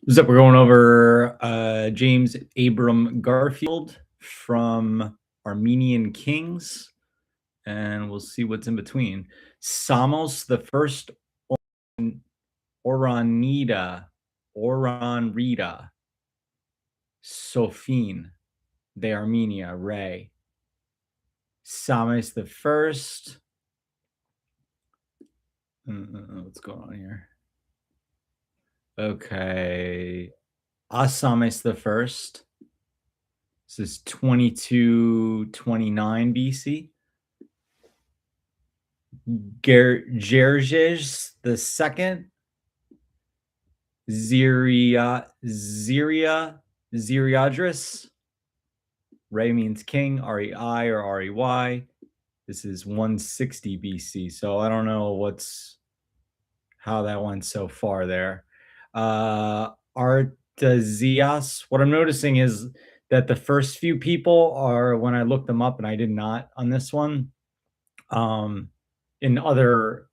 What's up? We're going over James Abram Garfield from Armenian Kings, and we'll see what's in between. Samos the first Oranida, Sophine, de Armenia, Ray. Samos the first. What's going on here? Okay. Asames the first. This is 2229 BC. Gerges the second. Zeriadris. Re means king, R-E-I or R-E-Y. This is 160 BC. So I don't know how that went so far there. Artesias. What I'm noticing is that the first few people are, when I looked them up, and I did not on this one, in other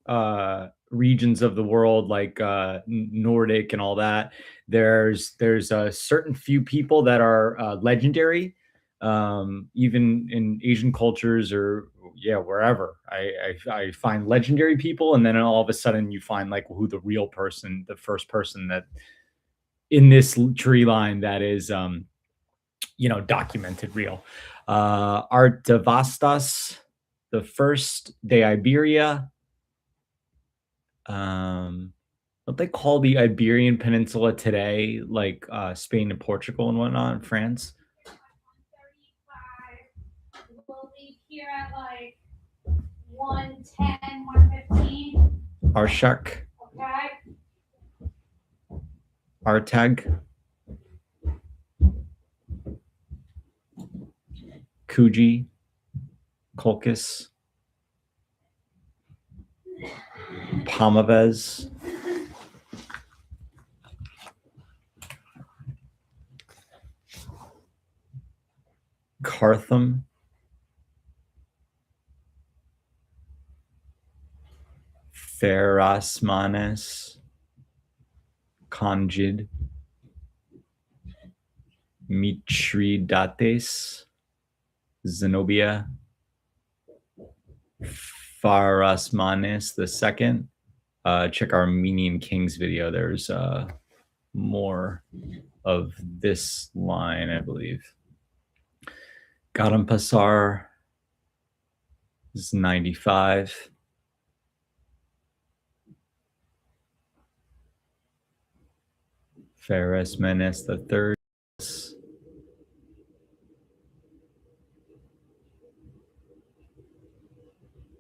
regions of the world, like Nordic and all that, there's a certain few people that are legendary, even in Asian cultures or wherever. I find legendary people, and then all of a sudden you find like who the real person, the first person that in this tree line that is documented real. Artavastas the first de Iberia. What they call the Iberian Peninsula today, like Spain and Portugal and whatnot, and France. 1:35. We'll leave here at like 1:10, 1:15. Arshak. Okay. Artag. Kuji. Kolkis. Pamaves. Cartham. Therasmanes. Conjid. Mitridates. Zenobia. Pharasmanes the second. Check our Armenian Kings video. There's more of this line, I believe. Gadampasar is 95. Pharismenes the third.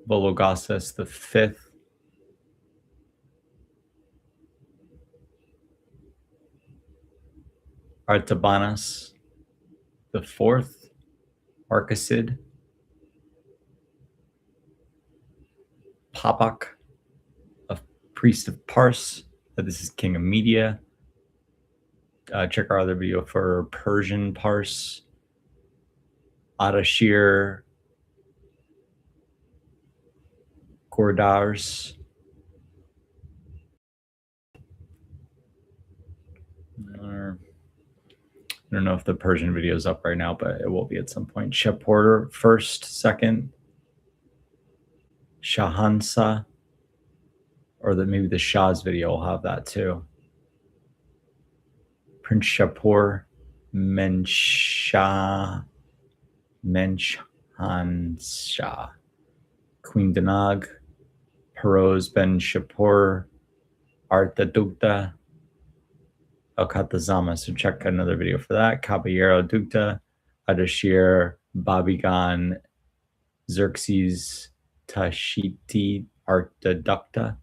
Vologases the fifth. Artabanas the fourth. Arcacid. Papak, a priest of Pars. This is king of Media. Check our other video for Persian Pars. Adashir. Gordars. I don't know if the Persian video is up right now, but it will be at some point. Shepporter first, second. Shahansa, or maybe the Shah's video will have that too. Prince Shapur, Menshansha, Queen Danag, Peroz Ben Shapur, Arta Alcatazama. So check another video for that. Caballero Dukta, Adashir, Babigan, Xerxes, Tashiti, Artaducta,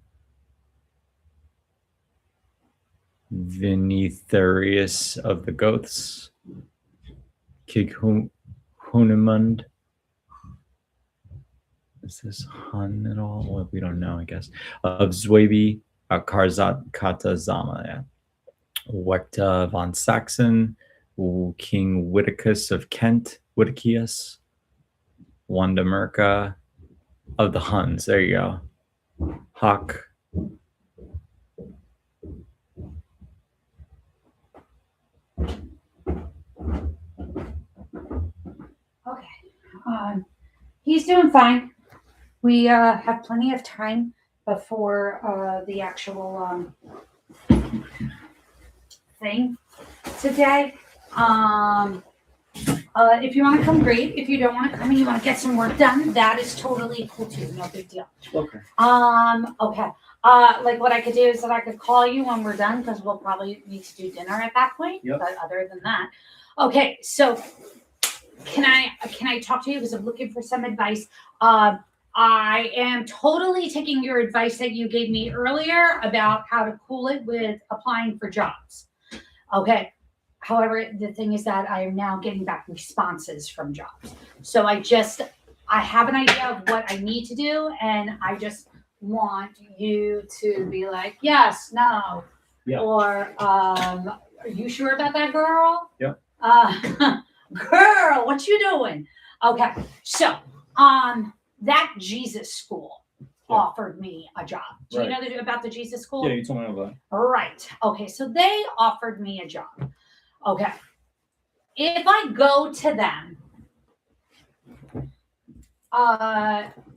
Vinitherius of the Goths, Kighunimund. Is this Hun at all? Well, we don't know, I guess. Of Zwabi, Karzat Katazama. Yeah. Wecta von Saxon, King Witicus of Kent, Witicius, Wanda Merca of the Huns. There you go. Hawk. He's doing fine. We have plenty of time before the actual thing today. If you want to come, great. If you don't want to come and you want to get some work done, that is totally cool too. No big deal. Okay. Okay. Like what I could do is that I could call you when we're done because we'll probably need to do dinner at that point. Yep. But other than that, okay. So can I talk to you because I'm looking for some advice? I am totally taking your advice that you gave me earlier about how to cool it with applying for jobs. Okay. However, the thing is that I am now getting back responses from jobs. So I have an idea of what I need to do, and I just want you to be like, yes, no, yeah. Or are you sure about that, girl? Yep. Girl, what you doing? Okay, so that Jesus school offered me a job. Do you know about the Jesus school? Yeah, you told me about that. Right. Okay, so they offered me a job. Okay. If I go to them,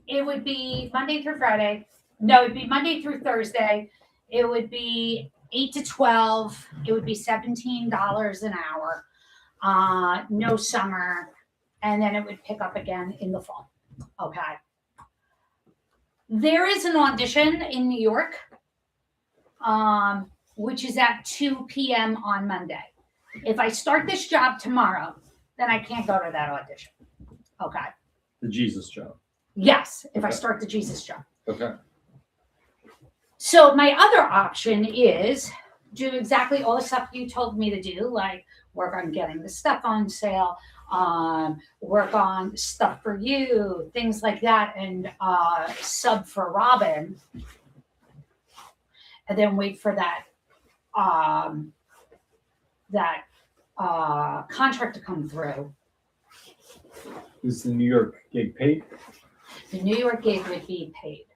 it would be Monday through Friday. No, it'd be Monday through Thursday. It would be 8 to 12. It would be $17 an hour. No summer. And then it would pick up again in the fall. Okay. There is an audition in New York, which is at 2 p.m. on Monday. If I start this job tomorrow, then I can't go to that audition. Okay. The Jesus job. Yes, if I start the Jesus job. Okay. So my other option is do exactly all the stuff you told me to do, like work on getting the stuff on sale, work on stuff for you, things like that, and sub for Robin, and then wait for that contract to come through. Is the New York gig paid? The New York gig would be paid,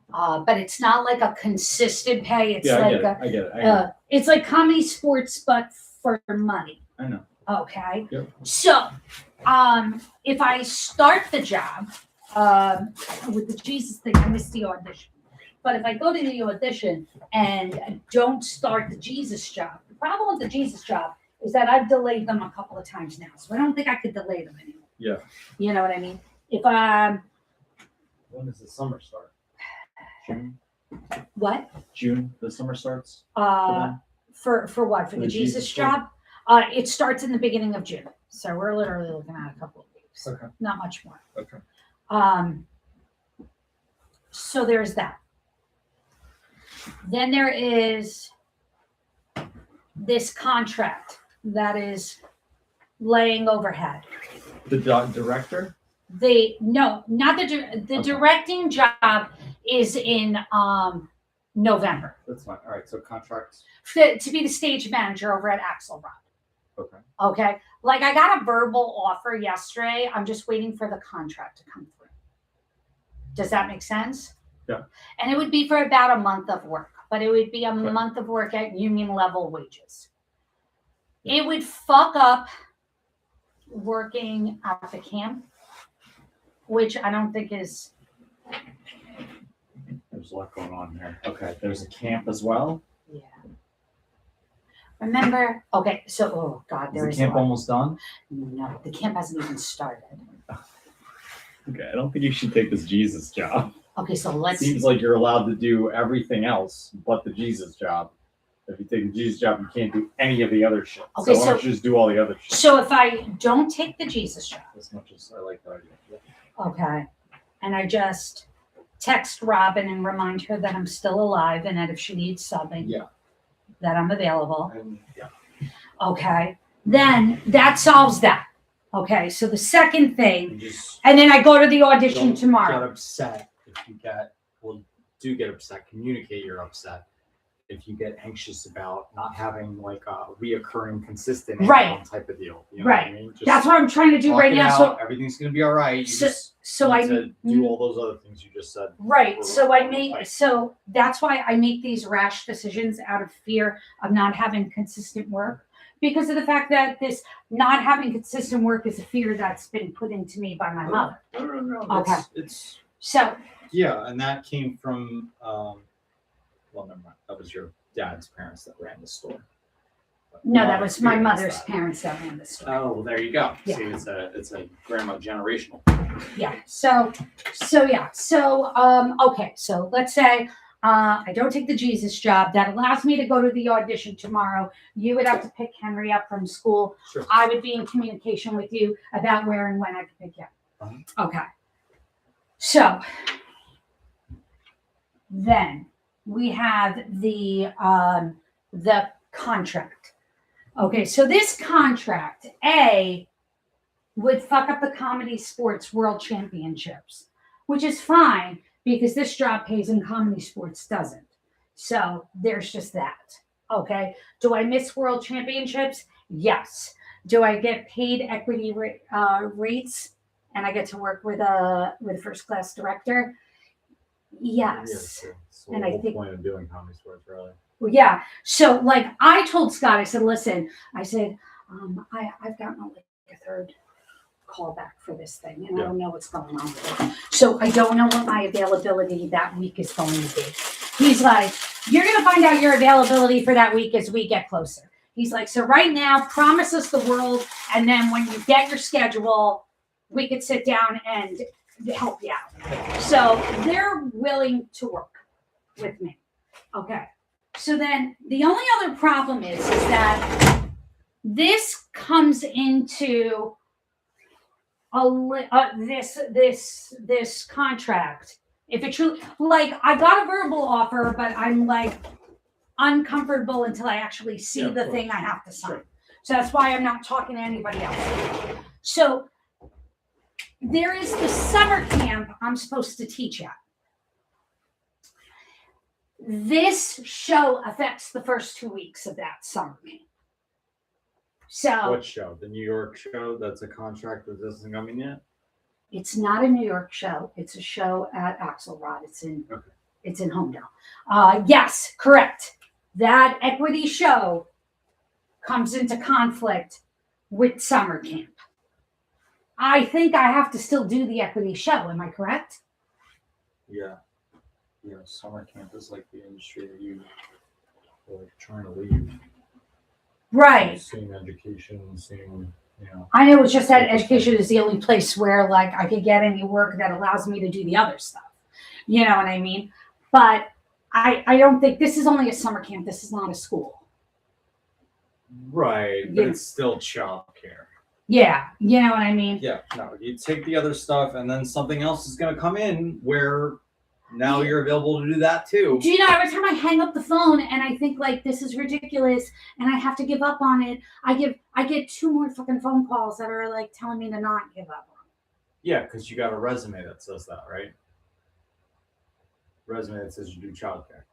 but it's not like a consistent pay. It's I like get it. It's like comedy sports, but for money. I know. Okay. Yep. So, if I start the job with the Jesus thing, I missed the audition. But if I go to the audition and don't start the Jesus job, the problem with the Jesus job is that I've delayed them a couple of times now. So I don't think I could delay them anymore. Yeah. You know what I mean? If when does the summer start? June. What? June. The summer starts. For what? For the Jesus job? It starts in the beginning of June. So we're literally looking at a couple of weeks. Okay. Not much more. Okay. So there's that. Then there is this contract that is laying overhead. The director? Not the directing job is in November. That's fine. All right. So contracts. To be the stage manager over at Axelrod. Okay. Okay. Like I got a verbal offer yesterday. I'm just waiting for the contract to come through. Does that make sense? Yeah. And it would be for about a month of work, but it would be a month of work at union level wages. Yeah. It would fuck up working at the camp, which I don't think is. There's a lot going on there. Okay. There's a camp as well. Yeah. Remember? Okay. So, oh God, there is the camp almost done? No, the camp hasn't even started. Okay. I don't think you should take this Jesus job. Okay, so let's. Seems like you're allowed to do everything else but the Jesus job. If you take the Jesus job, you can't do any of the other shit. Okay, so why don't you just do all the other shit? So if I don't take the Jesus job. As much as I like that idea. Yeah. Okay. And I just text Robin and remind her that I'm still alive and that if she needs something, that I'm available. Okay. Then that solves that. Okay. So the second thing, and then I go to the audition tomorrow. Get upset if you get upset. Communicate you're upset. If you get anxious about not having like a reoccurring, consistent income type of deal, you know what I mean? That's what I'm trying to do right now. So everything's gonna be all right. So I need to do all those other things you just said. Right. So that's why I make these rash decisions out of fear of not having consistent work. because of the fact that this not having consistent work is a fear that's been put into me by my mother. No. Okay. It's So yeah, and that came from well, never mind. That was your dad's parents that ran the store. But no, you that was my experienced mother's that. parents that ran the store. Oh, well, there you go. Yeah. See, it's a grandma generational. Yeah. So yeah. So okay. So let's say I don't take the Jesus job. That allows me to go to the audition tomorrow. You would have to pick Henry up from school. Sure. I would be in communication with you about where and when I could pick you up. Okay. So then we have the contract. Okay, so this contract, would fuck up the comedy sports world championships, which is fine because this job pays and comedy sports doesn't. So there's just that. Okay. Do I miss world championships? Yes. Do I get paid equity rates and I get to work with a first class director? Yes. Yeah, sure. So And the I whole think- point of doing comedy sports, really. Well, yeah. So like I told Scott, I said, listen, I said, I've gotten like a third call back for this thing and I don't know what's going on with it. So I don't know what my availability that week is going to be. He's like, you're going to find out your availability for that week as we get closer. He's like, so right now, promise us the world. And then when you get your schedule, we could sit down and help you out. So they're willing to work with me. Okay. So then the only other problem is that this comes into this contract. If it truly, like, I got a verbal offer, but I'm like uncomfortable until I actually see Yeah, the of thing I course. have to sign. Sure. So that's why I'm not talking to anybody else. So there is the summer camp I'm supposed to teach at. This show affects the first 2 weeks of that summer camp. So What show? The New York show that's a contract that isn't coming yet? it's not a New York show. It's a show at Axelrod. It's in Okay. It's in Homedale. Yes, correct. That equity show comes into conflict with summer camp. I think I have to still do the equity show. Am I correct? Yeah. Yeah, summer camp is like the industry that you are like trying to leave. Right. Same education, same, you know. I know it's just that education is the only place where like I could get any work that allows me to do the other stuff. You know what I mean? But I don't think this is only a summer camp. This is not a school. Right, but Yeah. it's still childcare. Yeah, you know what I mean? Yeah, no, you take the other stuff and then something else is going to come in where now you're available to do that too. Do you know, every time I hang up the phone and I think like this is ridiculous and I have to give up on it, I get 2 more fucking phone calls that are like telling me to not give up on it. Yeah, because you got a resume that says that, right? Resume that says you do childcare.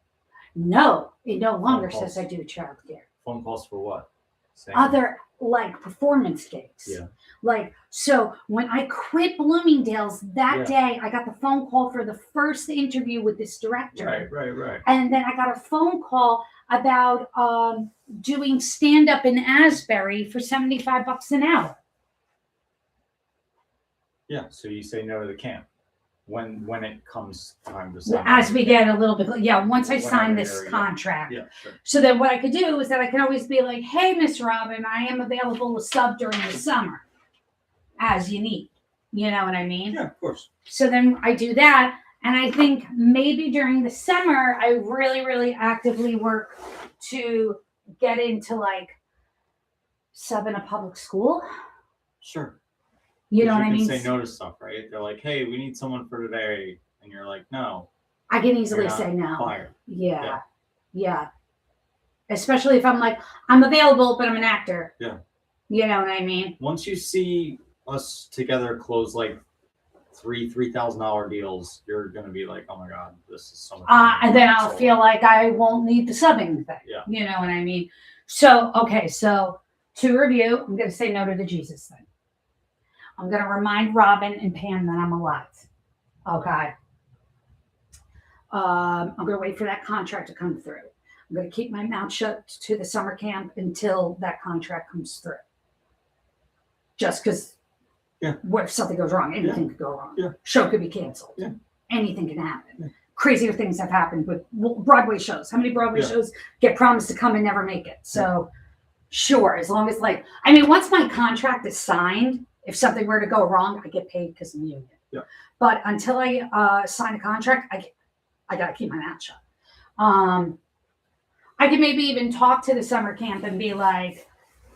No, it no longer Phone calls. says I do childcare. Phone calls for what? Same. Other like performance gigs. Yeah. Like, so when I quit Bloomingdale's that Yeah. day, I got the phone call for the first interview with this director. Right. And then I got a phone call about doing stand up in Asbury for $75 an hour. Yeah, so you say no to the camp when it comes time to sign. As we get a little bit, once I Whenever sign this you're- yeah. contract. Yeah, sure. So then what I could do is that I can always be like, hey, Miss Robin, I am available to sub during the summer as you need. You know what I mean? Yeah, of course. So then I do that. And I think maybe during the summer, I really, really actively work to get into like sub in a public school. Sure. You know what I can mean? say no to stuff, right? They're like, hey, we need someone for today. And you're like, no. I can easily You're not say no. fired. Yeah. Especially if I'm like, I'm available, but I'm an actor. Yeah. You know what I mean? Once you see us together close like $3,000 deals, you're gonna be like, oh my god, this is so much. And then I'll feel like I won't need the subbing thing. Yeah. You know what I mean? So, okay, so to review, I'm going to say no to the Jesus thing. I'm going to remind Robin and Pam that I'm alive. Okay. I'm going to wait for that contract to come through. I'm going to keep my mouth shut to the summer camp until that contract comes through. Just because, what if something goes wrong? Anything could go wrong. Yeah. Show could be canceled. Yeah. Anything can happen. Yeah. Crazier things have happened with Broadway shows. How many Broadway shows get promised to come and never make it? So, sure, as long as once my contract is signed, if something were to go wrong, I get paid because of the union. Yeah. But until I sign a contract, I got to keep my mouth shut. I could maybe even talk to the summer camp and be like,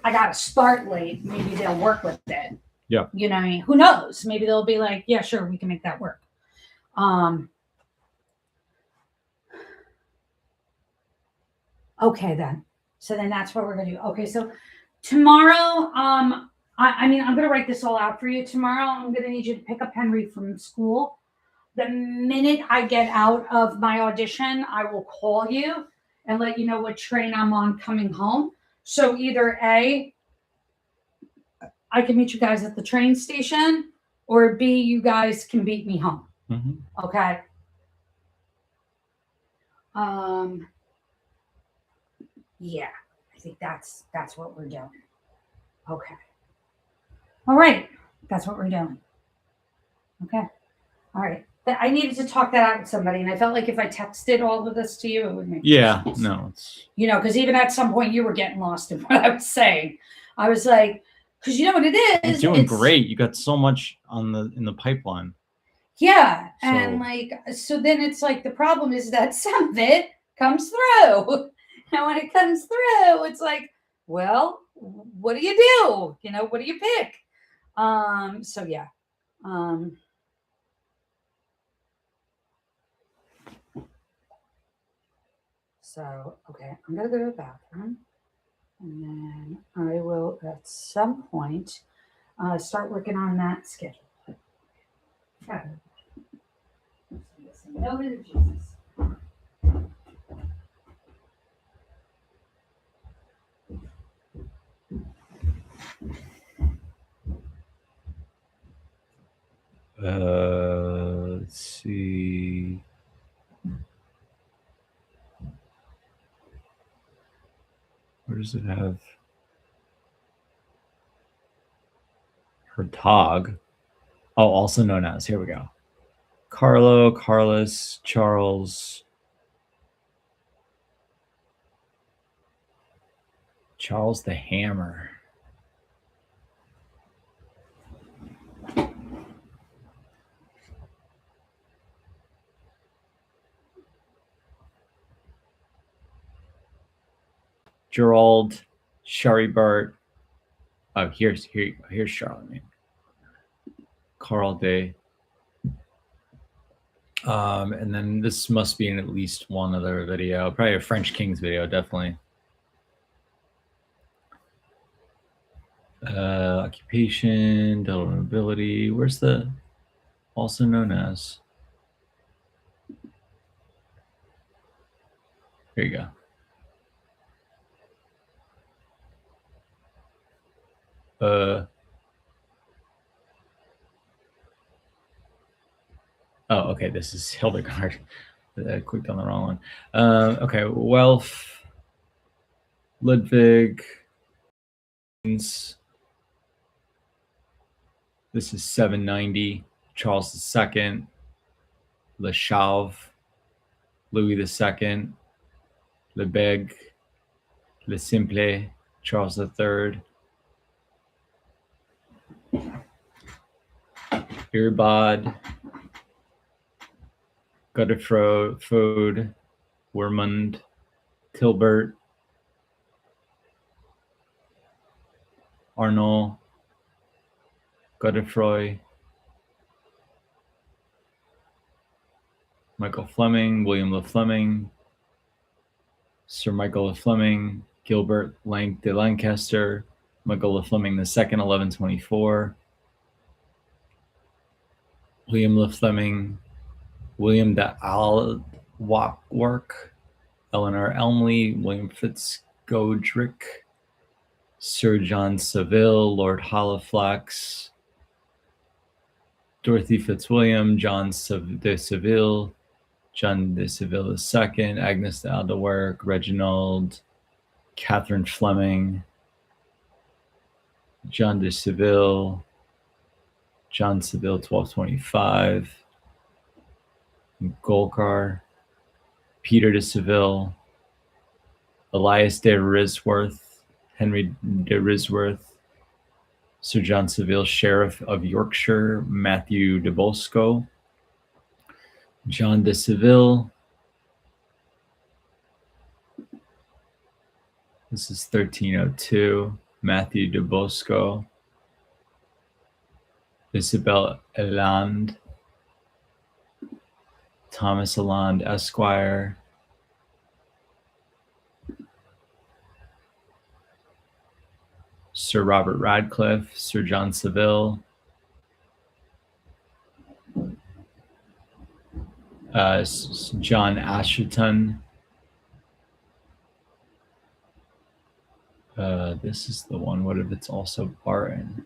I got to start late. Maybe they'll work with it. Yeah. You know what I mean? Who knows? Maybe they'll be like, yeah, sure, we can make that work. Okay, then. So then that's what we're going to do. Okay, so tomorrow, I'm going to write this all out for you. Tomorrow, I'm going to need you to pick up Henry from school. The minute I get out of my audition, I will call you and let you know what train I'm on coming home. So either A, I can meet you guys at the train station, or B, you guys can beat me home. Mm-hmm. Okay. Yeah, I think that's what we're doing. Okay. All right. That's what we're doing. Okay. All right. I needed to talk that out with somebody, and I felt like if I texted all of this to you, it would make sense. No, it's because even at some point you were getting lost in what I was saying. I was like, because you know what it is. you're doing great. You got so much in the pipeline. Yeah, and so then it's like the problem is that some of it comes through, and when it comes through, it's like, well, what do you do? What do you pick? So yeah. So, okay, I'm going to go to the bathroom, and then I will, at some point, start working on that schedule. Okay. No bit of Jesus. Let's see. Where does it have her dog? Oh, also known as, here we go. Carlo, Carlos, Charles. Charles the Hammer. Gerald, Charibert. Oh, here's Charlemagne. Carl Day. And then this must be in at least one other video. Probably a French Kings video, definitely. Occupation, Delaware nobility. Where's the also known as? Here you go. Oh, okay. This is Hildegard. I clicked on the wrong one. Okay. Welf, Ludwig. This is 790. Charles II. Le Chauve. Louis II. Le Bègue. Le Simple. Charles III. Irbad, Godefroy, Wermund, Tilbert, Arnold, Godefroy, Michael Fleming, William Le Fleming, Sir Michael Le Fleming, Gilbert de Lancaster, Michael Le Fleming II, 1124. William Le Fleming, William de Alwark, Eleanor Elmley, William Fitzgodrick, Sir John Saville, Lord Halifax, Dorothy Fitzwilliam, John de Seville, John de Seville II, Agnes de Aldewerk, Reginald, Catherine Fleming, John de Seville, John Seville 1225, Golkar, Peter de Seville, Elias de Risworth, Henry de Risworth, Sir John Seville, Sheriff of Yorkshire, Matthew de Bosco, John de Seville. This is 1302, Matthew de Bosco, Isabel Eland, Thomas Eland, Esquire, Sir Robert Radcliffe, Sir John Seville, John Asherton. This is the one. What if it's also Barton?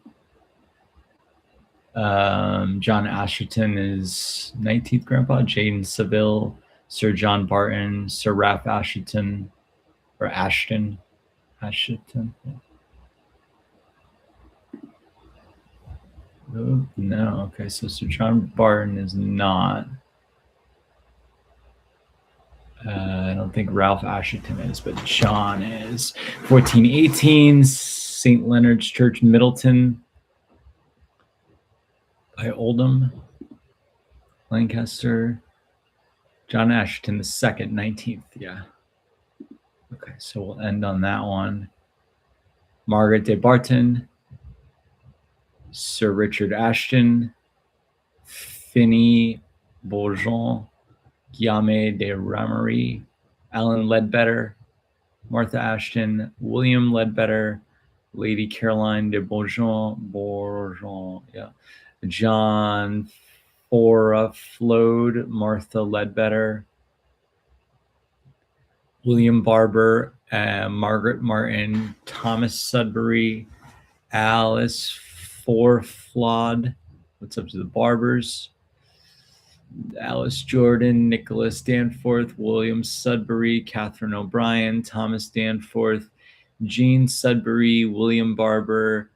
John Asherton is 19th grandpa. Jane Seville, Sir John Barton, Sir Ralph Asherton, or Ashton. Asherton. Oh, no. Okay, so Sir John Barton is not. I don't think Ralph Asherton is, but John is. 1418, St. Leonard's Church, Middleton, by Oldham, Lancaster. John Asherton the second, 19th. Yeah. Okay, so we'll end on that one. Margaret de Barton, Sir Richard Ashton, Finney Bourgeon, Guillaume de Ramery, Alan Ledbetter, Martha Ashton, William Ledbetter, Lady Caroline de Bourgeon, yeah, John Foraflode, Martha Ledbetter, William Barber, Margaret Martin, Thomas Sudbury, Alice Forflod. What's up to the Barbers? Alice Jordan, Nicholas Danforth, William Sudbury, Catherine O'Brien, Thomas Danforth, Jean Sudbury, William Barber,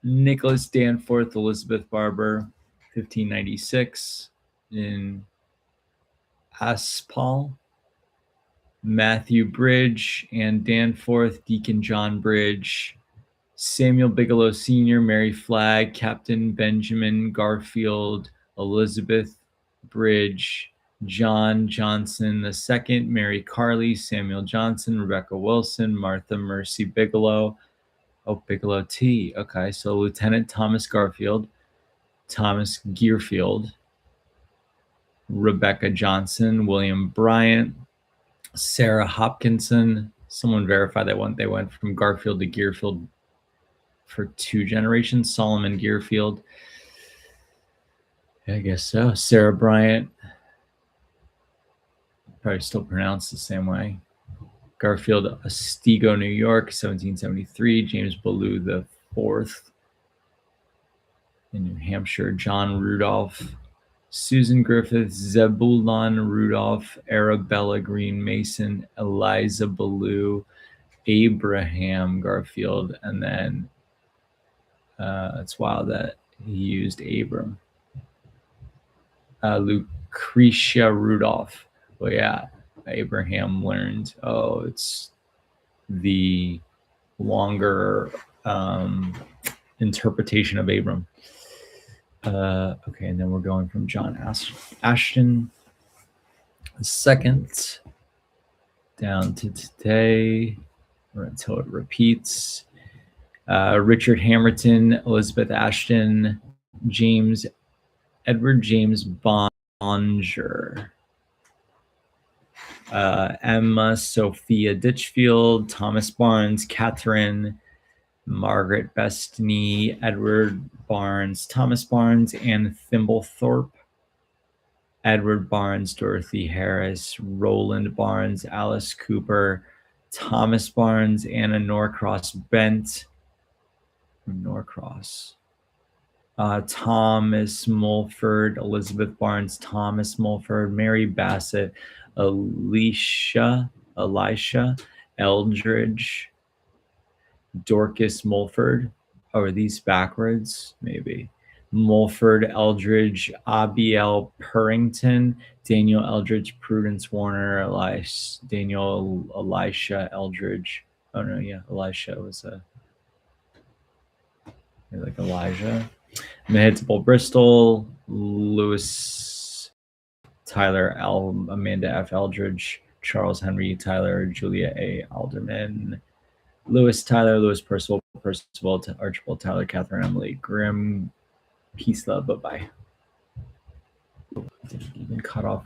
Nicholas Danforth, Elizabeth Barber, 1596 in Aspal, Matthew Bridge, Anne Danforth, Deacon John Bridge, Samuel Bigelow Sr., Mary Flagg, Captain Benjamin Garfield, Elizabeth Bridge, John Johnson II, Mary Carley, Samuel Johnson, Rebecca Wilson, Martha Mercy Bigelow. Oh, Bigelow T. Okay, so Lieutenant Thomas Garfield, Thomas Gearfield, Rebecca Johnson, William Bryant, Sarah Hopkinson. Someone verified that they went from Garfield to Gearfield for 2 generations. Solomon Gearfield. I guess so. Sarah Bryant. Probably still pronounced the same way. Garfield, Otsego, New York, 1773. James Ballou the Fourth in New Hampshire. John Rudolph. Susan Griffith, Zebulon Rudolph, Arabella Green Mason, Eliza Ballou, Abraham Garfield, and then it's wild that he used Abram. Lucretia Rudolph. Well, yeah, Abraham learned, oh, it's the longer interpretation of Abram. Okay, and then we're going from John Ashton II down to today, or until it repeats. Richard Hamilton, Elizabeth Ashton, Edward James Bonger, Emma Sophia Ditchfield, Thomas Barnes, Catherine, Margaret Bestney, Edward Barnes, Thomas Barnes, Anne Thimblethorpe, Edward Barnes, Dorothy Harris, Roland Barnes, Alice Cooper, Thomas Barnes, Anna Norcross Bent, Norcross, Thomas Mulford, Elizabeth Barnes, Thomas Mulford, Mary Bassett, Elisha Eldridge, Dorcas Mulford. Oh, are these backwards? Maybe. Mulford, Eldridge, Abiel Purrington, Daniel Eldridge, Prudence Warner, Elisha Eldridge. Oh no, yeah, Elisha was like Elijah. Mahitable Bristol, Lewis Tyler Amanda F. Eldridge, Charles Henry Tyler, Julia A. Alderman, Lewis Tyler, Lewis Percival, Archibald Tyler, Catherine Emily Grimm. Peace, love, bye bye. Didn't even cut off